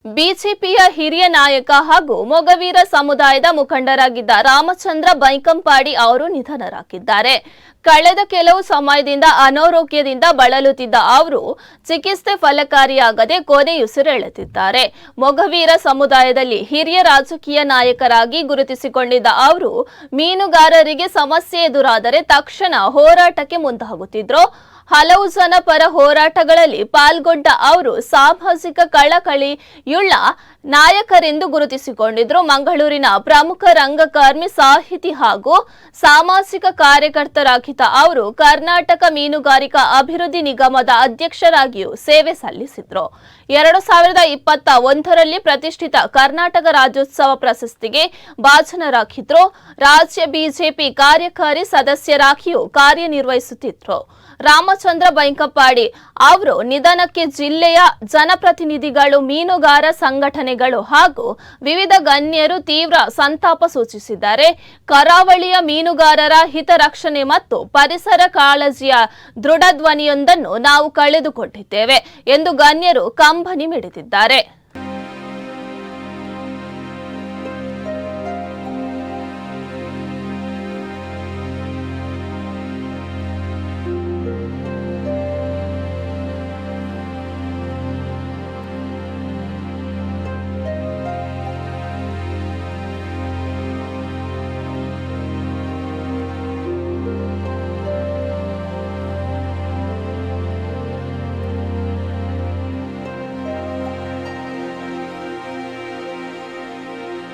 ಬಿಜೆಪಿಯ ಹಿರಿಯ ನಾಯಕ ಹಾಗೂ ಮೊಗವೀರ ಸಮುದಾಯದ ಮುಖಂಡರಾಗಿದ್ದ ರಾಮಚಂದ್ರ ಬೈಕಂಪಾಡಿ ಅವರು ನಿಧನರಾಗಿದ್ದಾರೆ. ಕಳೆದ ಕೆಲವು ಸಮಯದಿಂದ ಅನಾರೋಗ್ಯದಿಂದ ಬಳಲುತ್ತಿದ್ದ ಅವರು ಚಿಕಿತ್ಸೆ ಫಲಕಾರಿಯಾಗದೆ ಕೊನೆಯುಸಿರೆಳೆದಿದ್ದಾರೆ. ಮೊಗವೀರ ಸಮುದಾಯದಲ್ಲಿ ಹಿರಿಯ ರಾಜಕೀಯ ನಾಯಕರಾಗಿ ಗುರುತಿಸಿಕೊಂಡಿದ್ದ ಅವರು ಮೀನುಗಾರರಿಗೆ ಸಮಸ್ಯೆ ಎದುರಾದರೆ ತಕ್ಷಣ ಹೋರಾಟಕ್ಕೆ ಮುಂದಾಗುತ್ತಿದ್ರು. ಹಲವು ಜನಪರ ಹೋರಾಟಗಳಲ್ಲಿ ಪಾಲ್ಗೊಂಡ ಅವರು ಸಾಮಾಜಿಕ ಕಳಕಳಿಯುಳ್ಳ ನಾಯಕರೆಂದು ಗುರುತಿಸಿಕೊಂಡಿದ್ರು. ಮಂಗಳೂರಿನ ಪ್ರಮುಖ ರಂಗಕರ್ಮಿ, ಸಾಹಿತಿ ಹಾಗೂ ಸಾಮಾಜಿಕ ಕಾರ್ಯಕರ್ತರಾಗಿದ್ದ ಅವರು ಕರ್ನಾಟಕ ಮೀನುಗಾರಿಕಾ ಅಭಿವೃದ್ಧಿ ನಿಗಮದ ಅಧ್ಯಕ್ಷರಾಗಿಯೂ ಸೇವೆ ಸಲ್ಲಿಸಿದ್ರು. 2021ರಲ್ಲಿ ಪ್ರತಿಷ್ಠಿತ ಕರ್ನಾಟಕ ರಾಜ್ಯೋತ್ಸವ ಪ್ರಶಸ್ತಿಗೆ ಭಾಜನರಾಗಿದ್ರು. ರಾಜ್ಯ ಬಿಜೆಪಿ ಕಾರ್ಯಕಾರಿ ಸದಸ್ಯರಾಗಿಯೂ ಕಾರ್ಯನಿರ್ವಹಿಸುತ್ತಿದ್ರು. ರಾಮಚಂದ್ರ ಬೈಕಂಪಾಡಿ ಅವರು ನಿಧನಕ್ಕೆ ಜಿಲ್ಲೆಯ ಜನಪ್ರತಿನಿಧಿಗಳು, ಮೀನುಗಾರ ಸಂಘಟನೆಗಳು ಹಾಗೂ ವಿವಿಧ ಗಣ್ಯರು ತೀವ್ರ ಸಂತಾಪ ಸೂಚಿಸಿದ್ದಾರೆ. ಕರಾವಳಿಯ ಮೀನುಗಾರರ ಹಿತರಕ್ಷಣೆ ಮತ್ತು ಪರಿಸರ ಕಾಳಜಿಯ ದೃಢ ಧ್ವನಿಯೊಂದನ್ನು ನಾವು ಕಳೆದುಕೊಂಡಿದ್ದೇವೆ ಎಂದು ಗಣ್ಯರು ಕಂಬನಿ ಮಿಡಿದಿದ್ದಾರೆ.